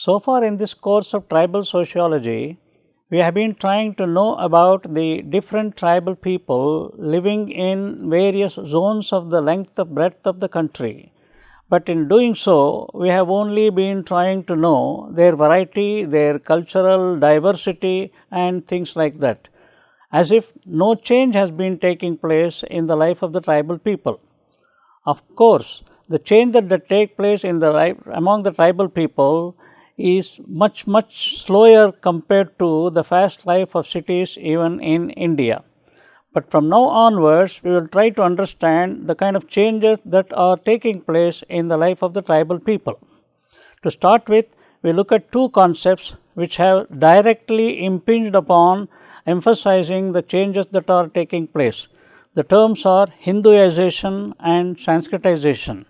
So far in this course of tribal sociology, we have been trying to know about the different tribal people living in various zones of the length and breadth of the country. But in doing so, we have only been trying to know their variety, their cultural diversity and things like that, as if no change has been taking place in the life of the tribal people. Of course, the change that take place in the life among the tribal people is much slower compared to the fast life of cities even in India. But from now onwards, we will try to understand the kind of changes that are taking place in the life of the tribal people. To start with, we look at two concepts which have directly impinged upon emphasizing the changes that are taking place. The terms are Hinduization and Sanskritization.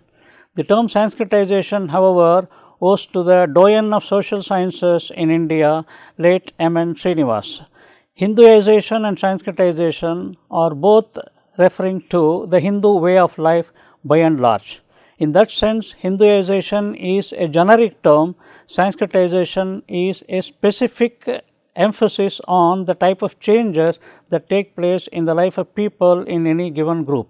The term Sanskritization, however, owes to the doyen of social sciences in India, late M.N. Srinivas. Hinduization and Sanskritization are both referring to the Hindu way of life by and large. In that sense, Hinduization is a generic term, Sanskritization is a specific emphasis on the type of changes that take place in the life of people in any given group.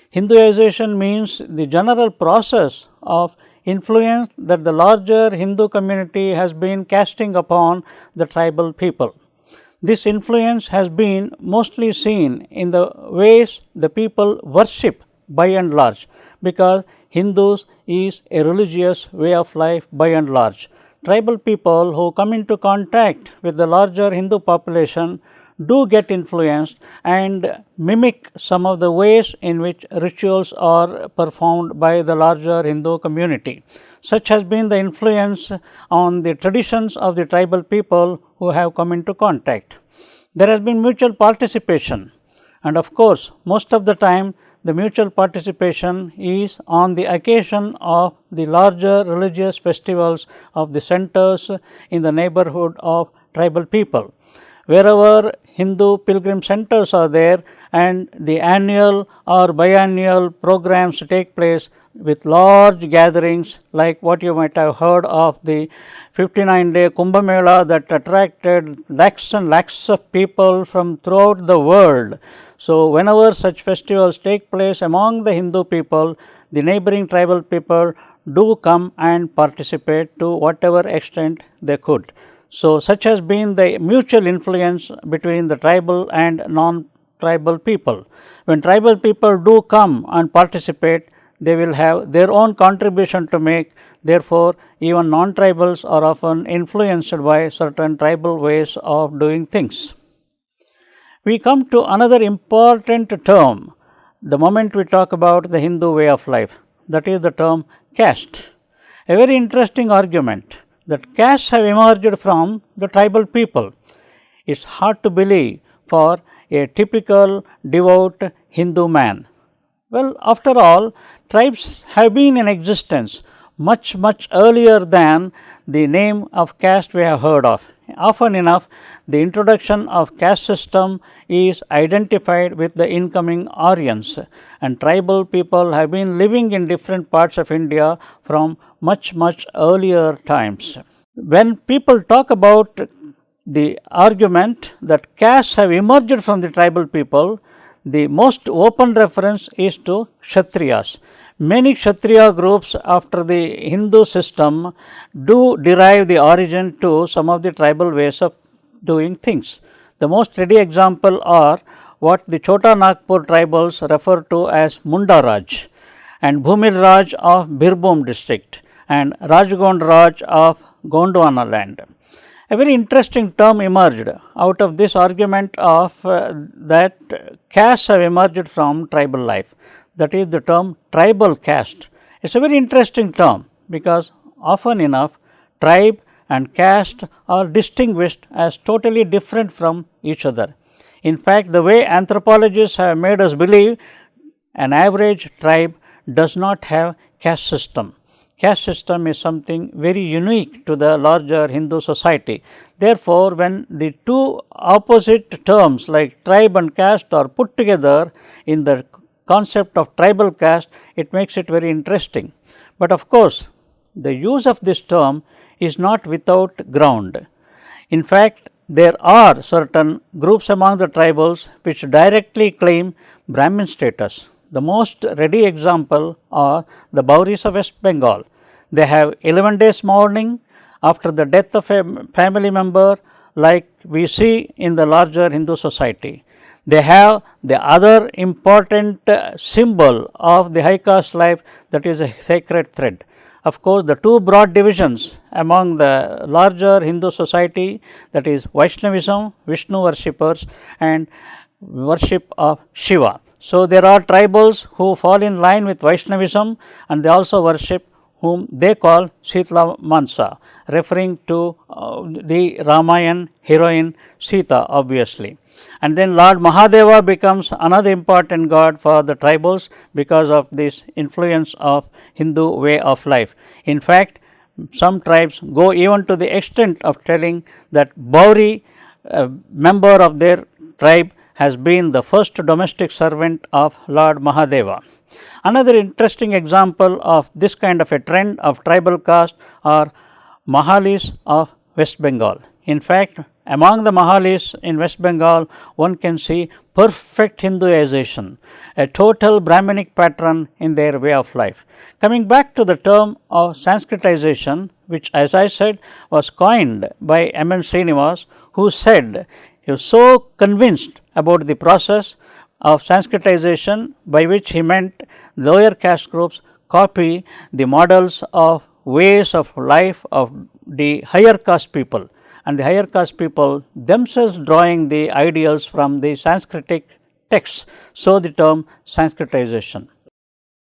Hinduization means the general process of influence that the larger Hindu community has been casting upon the tribal people. This influence has been mostly seen in the ways the people worship by and large, because Hindus is a religious way of life by and large. Tribal people who come into contact with the larger Hindu population do get influenced and mimic some of the ways in which rituals are performed by the larger Hindu community. Such has been the influence on the traditions of the tribal people who have come into contact. There has been mutual participation, and of course, most of the time the mutual participation is on the occasion of the larger religious festivals of the centers in the neighborhood of tribal people. Wherever Hindu pilgrim centers are there and the annual or biannual programs take place with large gatherings, like what you might have heard of the 59-day Kumbh Mela that attracted lakhs and lakhs of people from throughout the world. So, whenever such festivals take place among the Hindu people, the neighboring tribal people do come and participate to whatever extent they could. So, such has been the mutual influence between the tribal and non-tribal people. When tribal people do come and participate, they will have their own contribution to make. Therefore, even non-tribals are often influenced by certain tribal ways of doing things. We come to another important term the moment we talk about the Hindu way of life, that is the term caste. A very interesting argument that castes have emerged from the tribal people. It's hard to believe for a typical devout Hindu man. Well, after all, tribes have been in existence much earlier than the name of caste we have heard of. Often enough, the introduction of caste system is identified with the incoming Aryans, and tribal people have been living in different parts of India from much earlier times. When people talk about the argument that castes have emerged from the tribal people, the most open reference is to Kshatriyas. Many Kshatriya groups after the Hindu system do derive the origin to some of the tribal ways of doing things. The most ready example are what the Chota Nagpur tribals refer to as Munda Raj, and Bhumil Raj of Birbhum district, and Rajgond Raj of Gondwana land. A very interesting term emerged out of this argument of that castes have emerged from tribal life. That is the term tribal caste. It's a very interesting term because often enough tribe and caste are distinguished as totally different from each other. In fact, the way anthropologists have made us believe, an average tribe does not have caste system. Caste system is something very unique to the larger Hindu society. Therefore, when the two opposite terms like tribe and caste are put together in the concept of tribal caste, it makes it very interesting. But of course, the use of this term is not without ground. In fact, there are certain groups among the tribals which directly claim Brahmin status. The most ready example are the Bauris of West Bengal. They have 11 days mourning after the death of a family member, like we see in the larger Hindu society. They have the other important symbol of the high caste life, that is a sacred thread. Of course, the two broad divisions among the larger Hindu society, that is Vaishnavism, Vishnu worshippers, and worship of Shiva. So, there are tribals who fall in line with Vaishnavism, and they also worship whom they call Sitla Mansa, referring to the Ramayan heroine Sita, obviously. And then Lord Mahadeva becomes another important god for the tribals because of this influence of Hindu way of life. In fact, some tribes go even to the extent of telling that Bauri, a member of their tribe, has been the first domestic servant of Lord Mahadeva. Another interesting example of this kind of a trend of tribal caste are Mahalis of West Bengal. In fact, among the Mahalis in West Bengal, one can see perfect Hinduization, a total Brahminic pattern in their way of life. Coming back to the term of Sanskritization, which, as I said, was coined by M.N. Srinivas, who said he was so convinced about the process of Sanskritization, by which he meant lower caste groups copy the models of ways of life of the higher caste people, and the higher caste people themselves drawing the ideals from the Sanskritic texts. So, the term Sanskritization.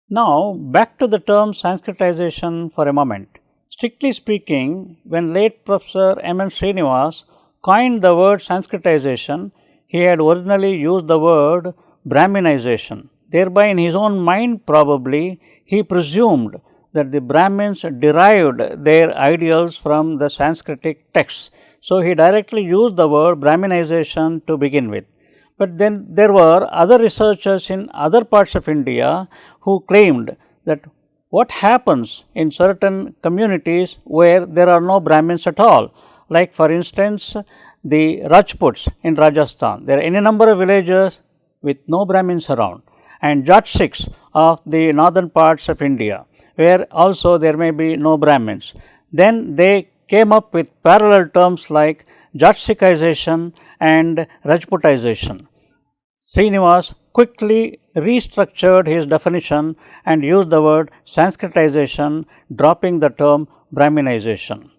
Now, back to the term Sanskritization for a moment. Strictly speaking, when late Professor M.N. Srinivas coined the word Sanskritization, he had originally used the word Brahminization. Thereby, in his own mind, probably, he presumed that the Brahmins derived their ideals from the Sanskritic texts. So, he directly used the word Brahminization to begin with. But then there were other researchers in other parts of India who claimed that what happens in certain communities where there are no Brahmins at all, like for instance the Rajputs in Rajasthan. There are any number of villages with no Brahmins around, and Jat Sikhs of the northern parts of India, where also there may be no Brahmins. Then they came up with parallel terms like Jat Sikhization and Rajputization. Srinivas quickly restructured his definition and used the word Sanskritization, dropping the term Brahminization.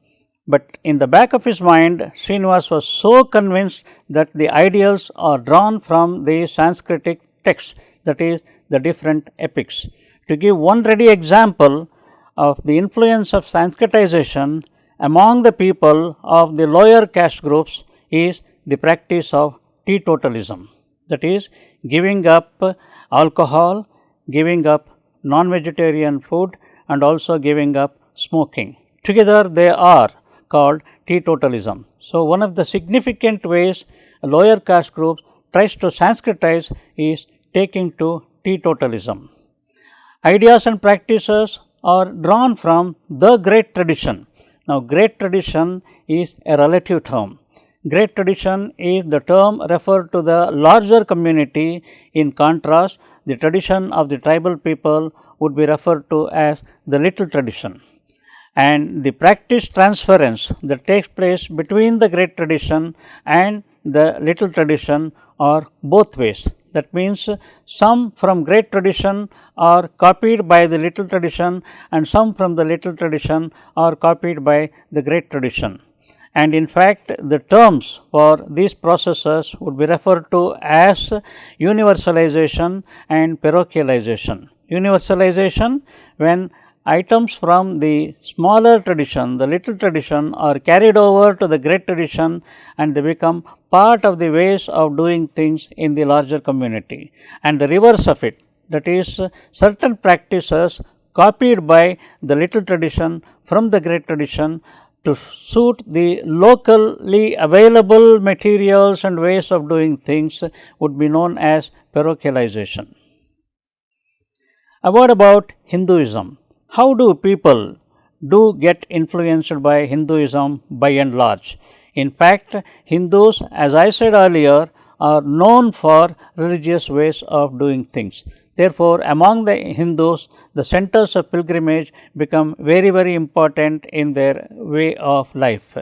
But in the back of his mind, Srinivas was so convinced that the ideals are drawn from the Sanskritic texts, that is, the different epics. To give one ready example of the influence of Sanskritization among the people of the lower caste groups is the practice of teetotalism, that is, giving up alcohol, giving up non-vegetarian food, and also giving up smoking. Together they are called teetotalism. So, one of the significant ways lower caste groups tries to Sanskritize is taking to teetotalism. Ideas and practices are drawn from the great tradition. Now, great tradition is a relative term. Great tradition is the term referred to the larger community. In contrast, the tradition of the tribal people would be referred to as the little tradition. And the practice transference that takes place between the great tradition and the little tradition are both ways. That means, some from great tradition are copied by the little tradition, and some from the little tradition are copied by the great tradition. And in fact, the terms for these processes would be referred to as universalization and parochialization. Universalization, when items from the smaller tradition, the little tradition, are carried over to the great tradition and they become part of the ways of doing things in the larger community. And the reverse of it, that is, certain practices copied by the little tradition from the great tradition to suit the locally available materials and ways of doing things would be known as parochialization. A word about Hinduism. How do people do get influenced by Hinduism by and large. In fact, Hindus, as I said earlier, are known for religious ways of doing things. Therefore, among the Hindus, the centers of pilgrimage become very, very important in their way of life.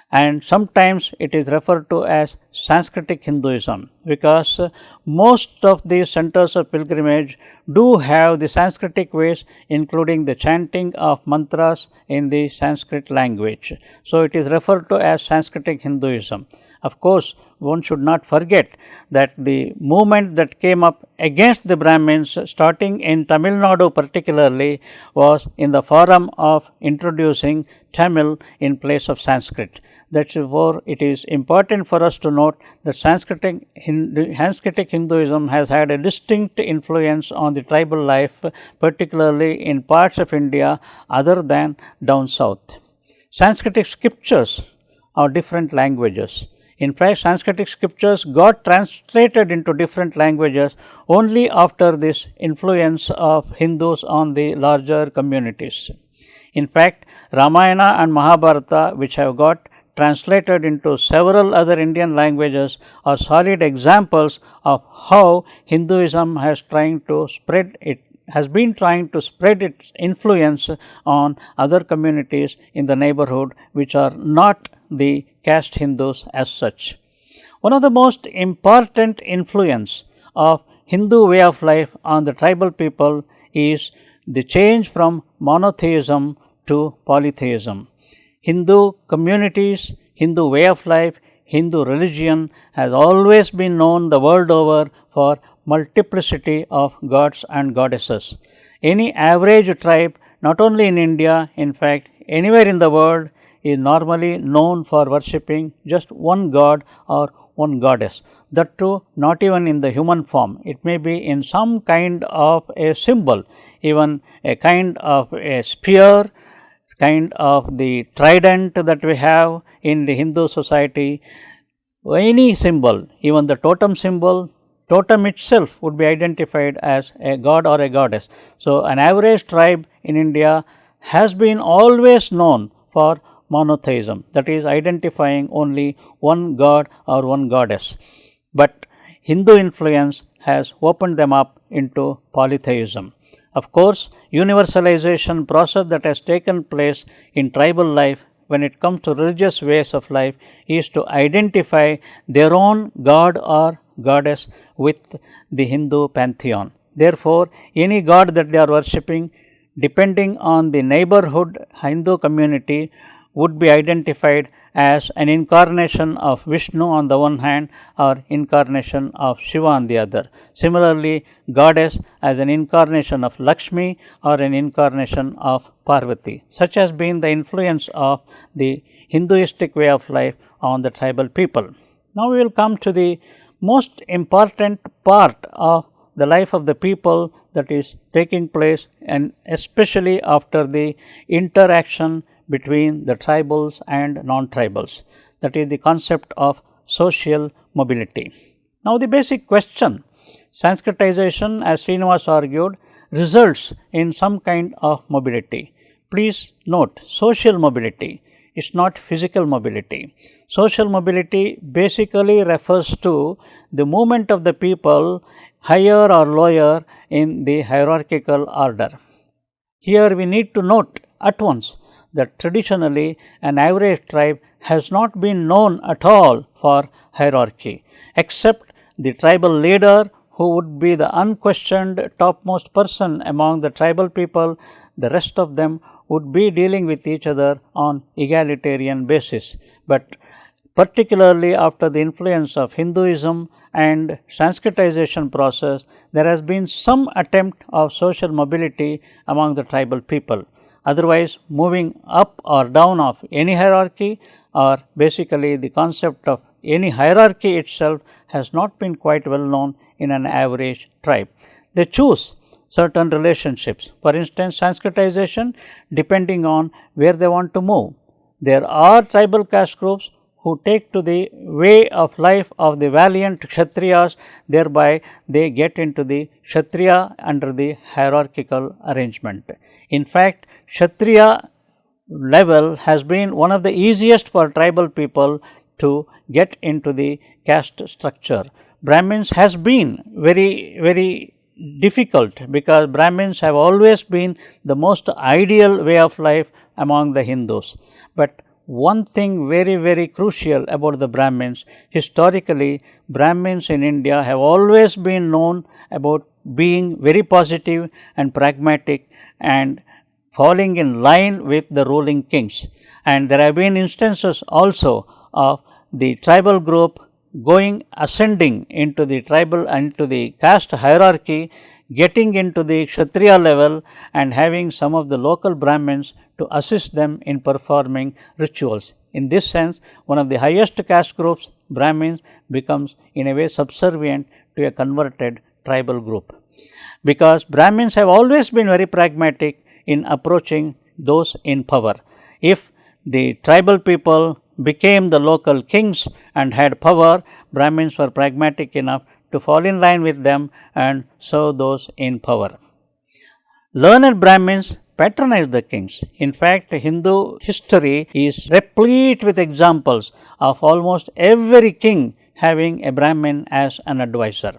And sometimes it is referred to as Sanskritic Hinduism, because most of these centers of pilgrimage do have the Sanskritic ways, including the chanting of mantras in the Sanskrit language. So, it is referred to as Sanskritic Hinduism. Of course, one should not forget that the movement that came up against the Brahmins, starting in Tamil Nadu particularly, was in the forum of introducing Tamil in place of Sanskrit. Therefore, it is important for us to note that Sanskritic Hinduism has had a distinct influence on the tribal life, particularly in parts of India other than down south. Sanskritic scriptures are different languages. In fact, Sanskritic scriptures got translated into different languages only after this influence of Hindus on the larger communities. In fact, Ramayana and Mahabharata, which have got translated into several other Indian languages, are solid examples of how Hinduism has been trying to spread its influence on other communities in the neighborhood which are not the caste Hindus as such. One of the most important influence of Hindu way of life on the tribal people is the change from monotheism to polytheism. Hindu communities, Hindu way of life, Hindu religion has always been known the world over for multiplicity of gods and goddesses. Any average tribe, not only in India, in fact, anywhere in the world, is normally known for worshipping just one god or one goddess. That too, not even in the human form. It may be in some kind of a symbol, even a kind of a spear, kind of the trident that we have in the Hindu society. Any symbol, even the totem symbol, totem itself would be identified as a god or a goddess. So, an average tribe in India has been always known for monotheism, that is identifying only one god or one goddess. But Hindu influence has opened them up into polytheism. Of course, universalization process that has taken place in tribal life when it comes to religious ways of life is to identify their own god or goddess with the Hindu pantheon. Therefore, any god that they are worshipping, depending on the neighborhood Hindu community, would be identified as an incarnation of Vishnu on the one hand or incarnation of Shiva on the other. Similarly, goddess as an incarnation of Lakshmi or an incarnation of Parvati. Such has been the influence of the Hinduistic way of life on the tribal people. Now we will come to the most important part of the life of the people that is taking place, and especially after the interaction between the tribals and non-tribals, that is the concept of social mobility. Now, the basic question, Sanskritization, as Srinivas argued, results in some kind of mobility. Please note, social mobility is not physical mobility. Social mobility basically refers to the movement of the people higher or lower in the hierarchical order. Here we need to note at once that traditionally an average tribe has not been known at all for hierarchy, except the tribal leader, who would be the unquestioned topmost person among the tribal people. The rest of them would be dealing with each other on egalitarian basis. But particularly after the influence of Hinduism and Sanskritization process, there has been some attempt of social mobility among the tribal people. Otherwise, moving up or down of any hierarchy, or basically the concept of any hierarchy itself, has not been quite well known in an average tribe. They choose certain relationships. For instance, Sanskritization, depending on where they want to move. There are tribal caste groups who take to the way of life of the valiant Kshatriyas, thereby they get into the Kshatriya under the hierarchical arrangement. In fact, Kshatriya level has been one of the easiest for tribal people to get into the caste structure. Brahmins has been very difficult because Brahmins have always been the most ideal way of life among the Hindus. But one thing very crucial about the Brahmins, historically Brahmins in India have always been known about being very positive and pragmatic and falling in line with the ruling kings. And there have been instances also of the tribal group going ascending into the tribal and into the caste hierarchy, getting into the Kshatriya level and having some of the local Brahmins to assist them in performing rituals. In this sense, one of the highest caste groups, Brahmins, becomes in a way subservient to a converted tribal group. Because Brahmins have always been very pragmatic in approaching those in power. If the tribal people became the local kings and had power, Brahmins were pragmatic enough to fall in line with them and serve those in power. Learned Brahmins patronized the kings. In fact, Hindu history is replete with examples of almost every king having a Brahmin as an advisor.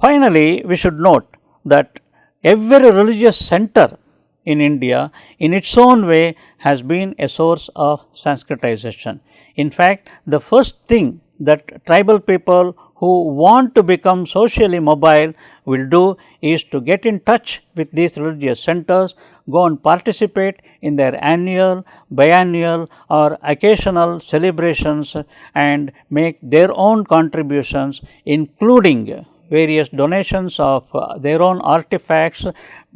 Finally, we should note that every religious center in India in its own way has been a source of Sanskritization. In fact, the first thing that tribal people who want to become socially mobile will do is to get in touch with these religious centers, go and participate in their annual, biannual or occasional celebrations and make their own contributions, including various donations of their own artifacts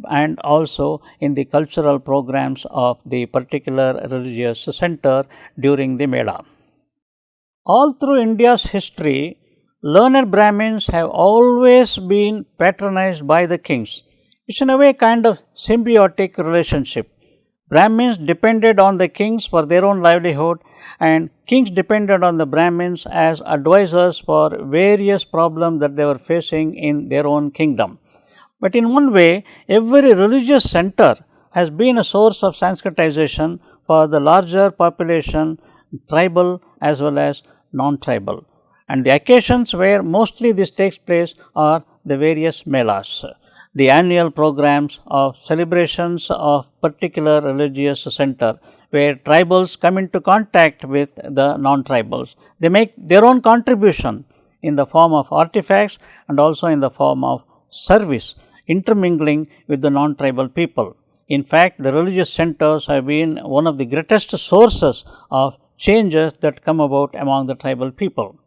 and also in the cultural programs of the particular religious center during the Mela. All through India's history, learned Brahmins have always been patronized by the kings. It's in a way kind of symbiotic relationship. Brahmins depended on the kings for their own livelihood and kings depended on the Brahmins as advisors for various problems that they were facing in their own kingdom. But in one way, every religious center has been a source of Sanskritization for the larger population, tribal as well as non-tribal. And the occasions where mostly this takes place are the various melas, the annual programs of celebrations of particular religious center where tribals come into contact with the non-tribals. They make their own contribution in the form of artifacts and also in the form of service, intermingling with the non-tribal people. In fact, the religious centers have been one of the greatest sources of changes that come about among the tribal people.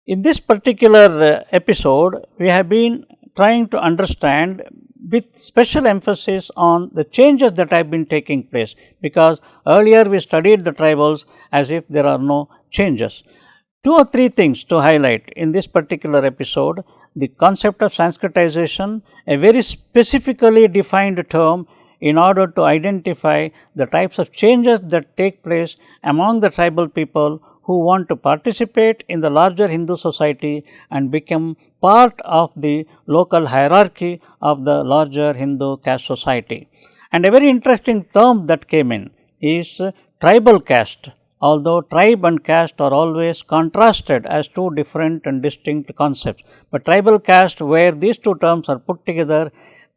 In this particular episode, we have been trying to understand with special emphasis on the changes that have been taking place, because earlier we studied the tribals as if there are no changes. 2 or 3 things to highlight in this particular episode: the concept of Sanskritization, a very specifically defined term in order to identify the types of changes that take place among the tribal people who want to participate in the larger Hindu society and become part of the local hierarchy of the larger Hindu caste society. And a very interesting term that came in is tribal caste. Although tribe and caste are always contrasted as 2 different and distinct concepts, but tribal caste, where these 2 terms are put together,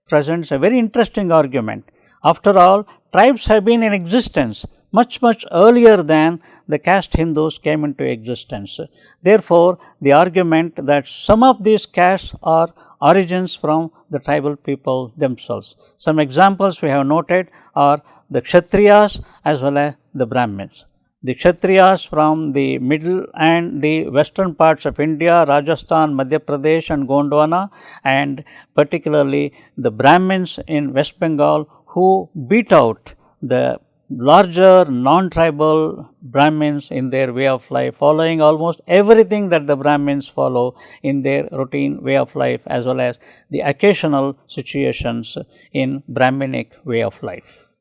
presents a very interesting argument. After all, tribes have been in existence much earlier than the caste Hindus came into existence. Therefore, the argument that some of these castes are origins from the tribal people themselves. Some examples we have noted are the Kshatriyas as well as the Brahmins. The Kshatriyas from the middle and the western parts of India, Rajasthan, Madhya Pradesh and Gondwana, and particularly the Brahmins in West Bengal who beat out the larger non-tribal Brahmins in their way of life, following almost everything that the Brahmins follow in their routine way of life, as well as the occasional situations in Brahminic way of life.